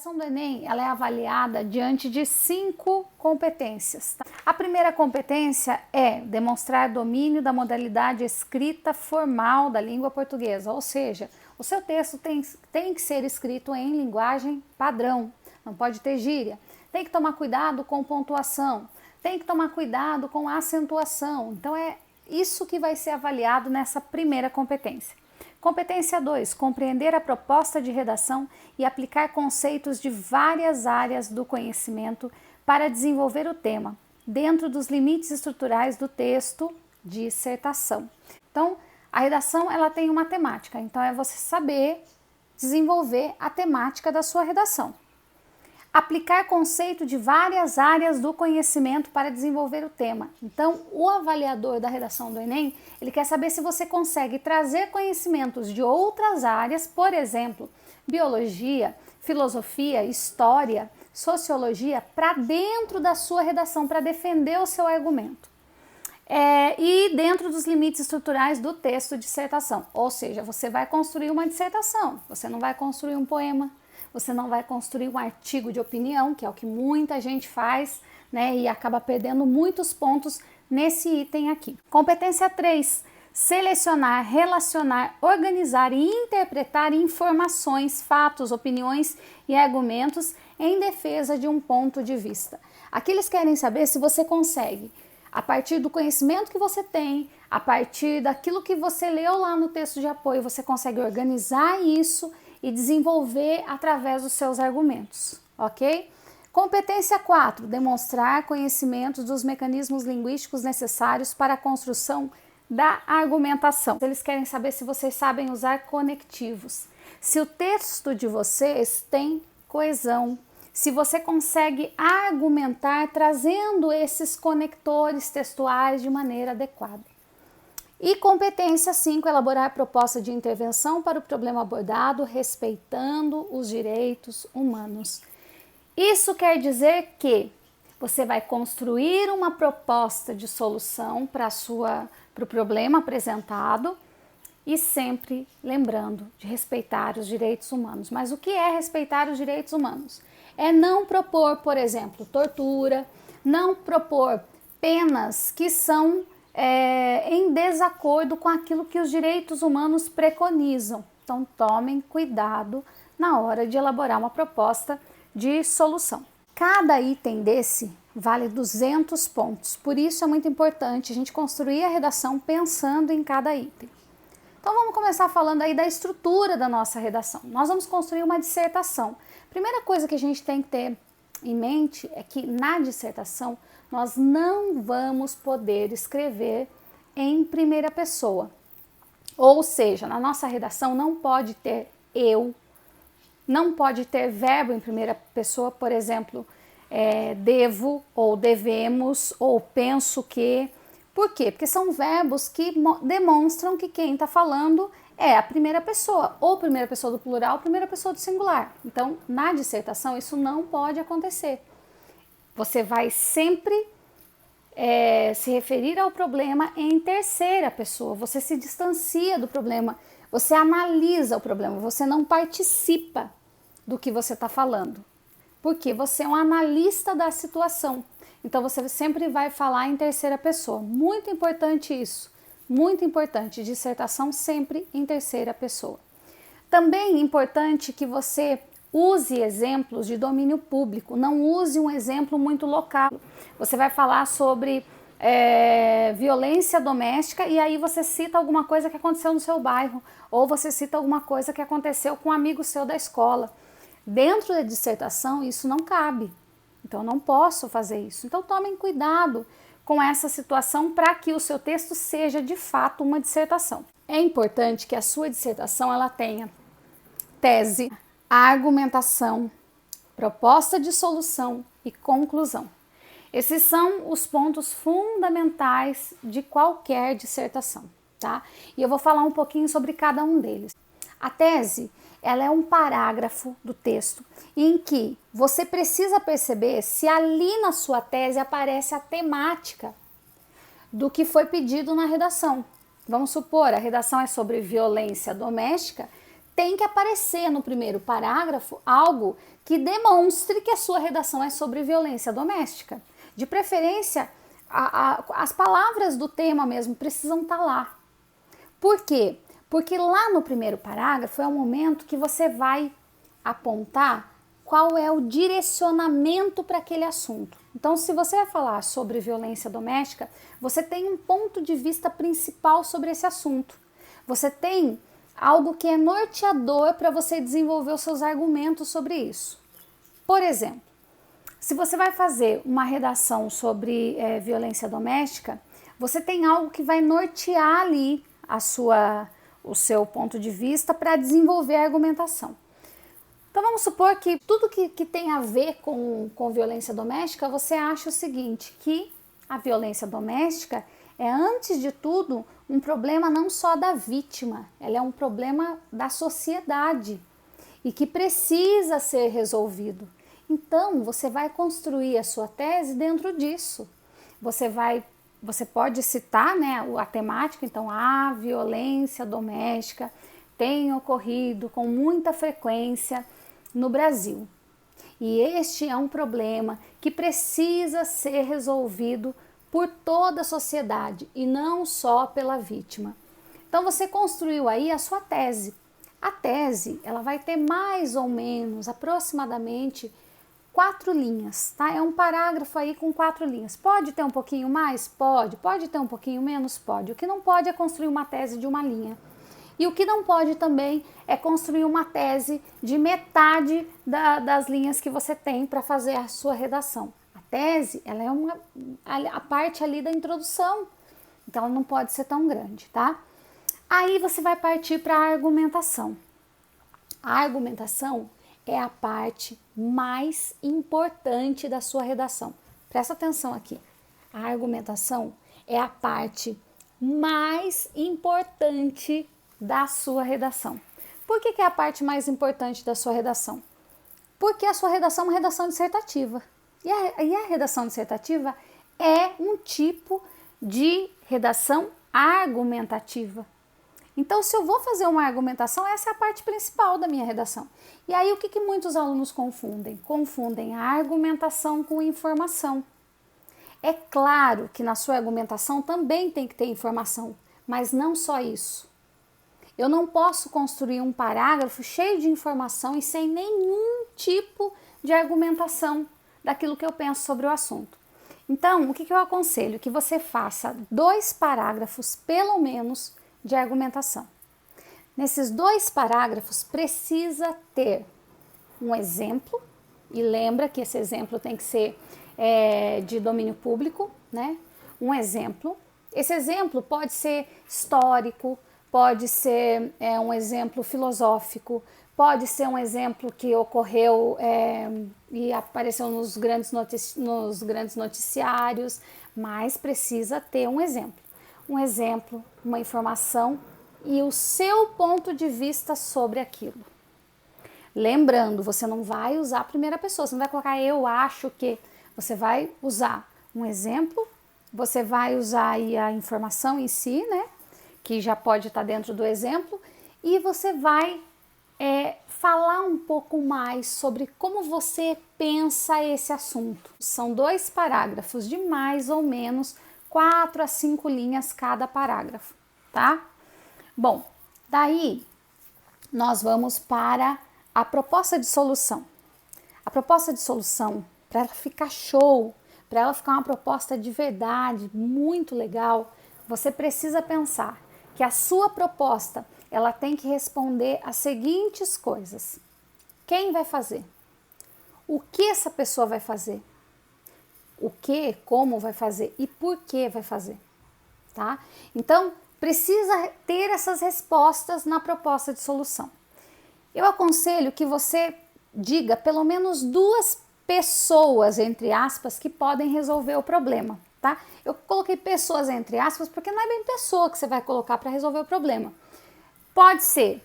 redação do Enem, ela é avaliada diante de 5 competências. Tá? A primeira competência é demonstrar domínio da modalidade escrita formal da língua portuguesa, ou seja, o seu texto tem que ser escrito em linguagem padrão, não pode ter gíria. Tem que tomar cuidado com pontuação, tem que tomar cuidado com acentuação. Então é isso que vai ser avaliado nessa primeira competência. Competência 2, compreender a proposta de redação e aplicar conceitos de várias áreas do conhecimento para desenvolver o tema, dentro dos limites estruturais do texto de dissertação. Então, a redação ela tem uma temática, então é você saber desenvolver a temática da sua redação. Aplicar conceito de várias áreas do conhecimento para desenvolver o tema. Então, o avaliador da redação do Enem, ele quer saber se você consegue trazer conhecimentos de outras áreas, por exemplo, biologia, filosofia, história, sociologia, para dentro da sua redação, para defender o seu argumento. E dentro dos limites estruturais do texto de dissertação. Ou seja, você vai construir uma dissertação, você não vai construir um poema, você não vai construir um artigo de opinião, que é o que muita gente faz, né, e acaba perdendo muitos pontos nesse item aqui. Competência 3, selecionar, relacionar, organizar e interpretar informações, fatos, opiniões e argumentos em defesa de um ponto de vista. Aqui eles querem saber se você consegue, a partir do conhecimento que você tem, a partir daquilo que você leu lá no texto de apoio, você consegue organizar isso e desenvolver através dos seus argumentos, ok? Competência 4, demonstrar conhecimentos dos mecanismos linguísticos necessários para a construção da argumentação. Eles querem saber se vocês sabem usar conectivos, se o texto de vocês tem coesão, se você consegue argumentar trazendo esses conectores textuais de maneira adequada. E competência 5, elaborar proposta de intervenção para o problema abordado, respeitando os direitos humanos. Isso quer dizer que você vai construir uma proposta de solução para o problema apresentado e sempre lembrando de respeitar os direitos humanos. Mas o que é respeitar os direitos humanos? É não propor, por exemplo, tortura, não propor penas que são em desacordo com aquilo que os direitos humanos preconizam. Então, tomem cuidado na hora de elaborar uma proposta de solução. Cada item desse vale 200 pontos, por isso é muito importante a gente construir a redação pensando em cada item. Então, vamos começar falando aí da estrutura da nossa redação. Nós vamos construir uma dissertação. Primeira coisa que a gente tem que ter em mente é que na dissertação nós não vamos poder escrever em primeira pessoa. Ou seja, na nossa redação não pode ter eu, não pode ter verbo em primeira pessoa, por exemplo, devo ou devemos ou penso que. Por quê? Porque são verbos que demonstram que quem está falando é a primeira pessoa, ou primeira pessoa do plural, ou primeira pessoa do singular. Então, na dissertação, isso não pode acontecer. Você vai sempre se referir ao problema em terceira pessoa, você se distancia do problema, você analisa o problema, você não participa do que você está falando, porque você é um analista da situação. Então, você sempre vai falar em terceira pessoa. Muito importante isso. Muito importante. Dissertação sempre em terceira pessoa. Também importante que você use exemplos de domínio público. Não use um exemplo muito local. Você vai falar sobre violência doméstica e aí você cita alguma coisa que aconteceu no seu bairro. Ou você cita alguma coisa que aconteceu com um amigo seu da escola. Dentro da dissertação, isso não cabe. Então, eu não posso fazer isso. Então, tomem cuidado com essa situação para que o seu texto seja, de fato, uma dissertação. É importante que a sua dissertação ela tenha tese, argumentação, proposta de solução e conclusão. Esses são os pontos fundamentais de qualquer dissertação, tá? E eu vou falar um pouquinho sobre cada um deles. A tese, ela é um parágrafo do texto em que você precisa perceber se ali na sua tese aparece a temática do que foi pedido na redação. Vamos supor, a redação é sobre violência doméstica, tem que aparecer no primeiro parágrafo algo que demonstre que a sua redação é sobre violência doméstica. De preferência, as palavras do tema mesmo precisam estar lá. Por quê? Porque lá no primeiro parágrafo é o momento que você vai apontar qual é o direcionamento para aquele assunto. Então, se você vai falar sobre violência doméstica, você tem um ponto de vista principal sobre esse assunto. Você tem algo que é norteador para você desenvolver os seus argumentos sobre isso. Por exemplo, se você vai fazer uma redação sobre violência doméstica, você tem algo que vai nortear ali o seu ponto de vista para desenvolver a argumentação. Então vamos supor que tudo que tem a ver com violência doméstica, você acha o seguinte, que a violência doméstica é, antes de tudo, um problema não só da vítima, ela é um problema da sociedade e que precisa ser resolvido. Então você vai construir a sua tese dentro disso. Você pode citar, né, a temática, então a violência doméstica tem ocorrido com muita frequência no Brasil. E este é um problema que precisa ser resolvido por toda a sociedade e não só pela vítima. Então você construiu aí a sua tese. A tese, ela vai ter mais ou menos, aproximadamente 4 linhas, tá? É um parágrafo aí com 4 linhas. Pode ter um pouquinho mais? Pode. Pode ter um pouquinho menos? Pode. O que não pode é construir uma tese de uma linha. E o que não pode também é construir uma tese de metade das linhas que você tem para fazer a sua redação. A tese, ela é a parte ali da introdução, então ela não pode ser tão grande, tá? Aí você vai partir para a argumentação. A argumentação é a parte mais importante da sua redação. Presta atenção aqui. A argumentação é a parte mais importante da sua redação. Por que é a parte mais importante da sua redação? Porque a sua redação é uma redação dissertativa. E a redação dissertativa é um tipo de redação argumentativa. Então, se eu vou fazer uma argumentação, essa é a parte principal da minha redação. E aí, o que muitos alunos confundem? Confundem a argumentação com informação. É claro que na sua argumentação também tem que ter informação, mas não só isso. Eu não posso construir um parágrafo cheio de informação e sem nenhum tipo de argumentação daquilo que eu penso sobre o assunto. Então, o que eu aconselho? Que você faça 2 parágrafos, pelo menos, de argumentação. Nesses 2 parágrafos, precisa ter um exemplo, e lembra que esse exemplo tem que ser de domínio público, né? Um exemplo. Esse exemplo pode ser histórico, pode ser um exemplo filosófico, pode ser um exemplo que ocorreu e apareceu nos grandes noticiários, mas precisa ter um exemplo. Um exemplo, uma informação e o seu ponto de vista sobre aquilo. Lembrando, você não vai usar a primeira pessoa, você não vai colocar eu acho que. Você vai usar um exemplo, você vai usar aí a informação em si, né? Que já pode estar dentro do exemplo, e você vai falar um pouco mais sobre como você pensa esse assunto. São 2 parágrafos de mais ou menos 4 a 5 linhas cada parágrafo, tá? Bom, daí nós vamos para a proposta de solução. A proposta de solução, para ela ficar show, para ela ficar uma proposta de verdade, muito legal, você precisa pensar que a sua proposta, ela tem que responder as seguintes coisas. Quem vai fazer? O que essa pessoa vai fazer? O que, como vai fazer e por que vai fazer, tá? Então, precisa ter essas respostas na proposta de solução. Eu aconselho que você diga pelo menos 2 pessoas, entre aspas, que podem resolver o problema, tá? Eu coloquei pessoas entre aspas porque não é bem pessoa que você vai colocar para resolver o problema. Pode ser,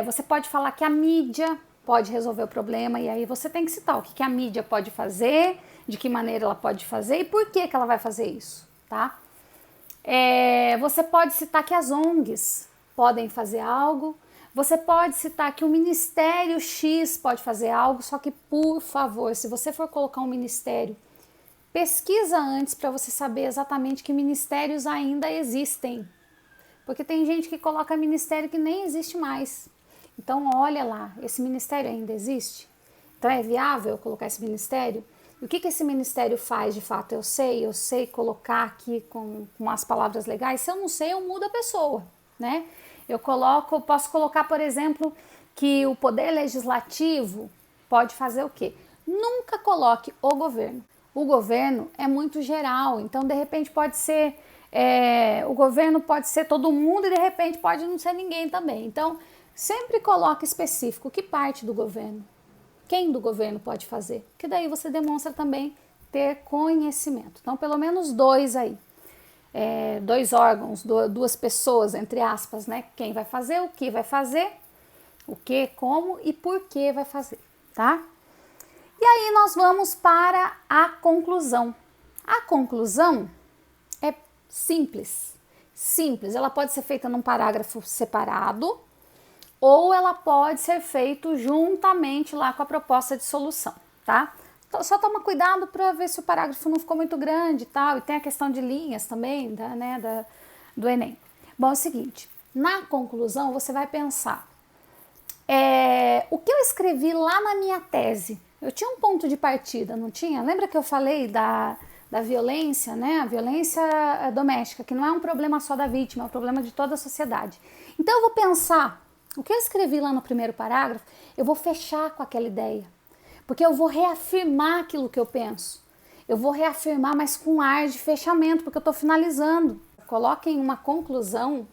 você pode falar que a mídia pode resolver o problema e aí você tem que citar o que a mídia pode fazer, de que maneira ela pode fazer e por que ela vai fazer isso, tá? Você pode citar que as ONGs podem fazer algo, Você pode citar que o Ministério X pode fazer algo, só que, por favor, se você for colocar um ministério, pesquisa antes para você saber exatamente que ministérios ainda existem. Porque tem gente que coloca ministério que nem existe mais. Então, olha lá, esse ministério ainda existe? Então, é viável colocar esse ministério? E o que esse ministério faz de fato? Eu sei colocar aqui com as palavras legais. Se eu não sei, eu mudo a pessoa, né? Posso colocar, por exemplo, que o poder legislativo pode fazer o quê? Nunca coloque o governo. O governo é muito geral, então de repente pode ser, o governo pode ser todo mundo e de repente pode não ser ninguém também. Então, sempre coloque específico que parte do governo, quem do governo pode fazer, que daí você demonstra também ter conhecimento. Então, pelo menos dois aí. Dois órgãos, duas pessoas, entre aspas, né? Quem vai fazer, o que vai fazer, o que, como e por que vai fazer, tá? E aí nós vamos para a conclusão. A conclusão é simples, ela pode ser feita num parágrafo separado ou ela pode ser feita juntamente lá com a proposta de solução, tá? Só toma cuidado para ver se o parágrafo não ficou muito grande e tal, e tem a questão de linhas também, do Enem. Bom, é o seguinte, na conclusão você vai pensar, o que eu escrevi lá na minha tese, eu tinha um ponto de partida, não tinha? Lembra que eu falei da violência, né? A violência doméstica, que não é um problema só da vítima, é um problema de toda a sociedade. Então eu vou pensar, o que eu escrevi lá no primeiro parágrafo, eu vou fechar com aquela ideia. Porque eu vou reafirmar aquilo que eu penso. Eu vou reafirmar, mas com ar de fechamento, porque eu estou finalizando. Coloquem uma conclusão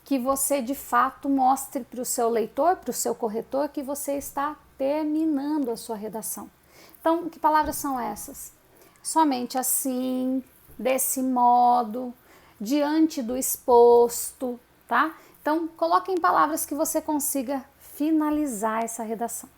que você de fato mostre para o seu leitor, para o seu corretor, que você está terminando a sua redação. Então, que palavras são essas? Somente assim, desse modo, diante do exposto, tá? Então, coloquem palavras que você consiga finalizar essa redação.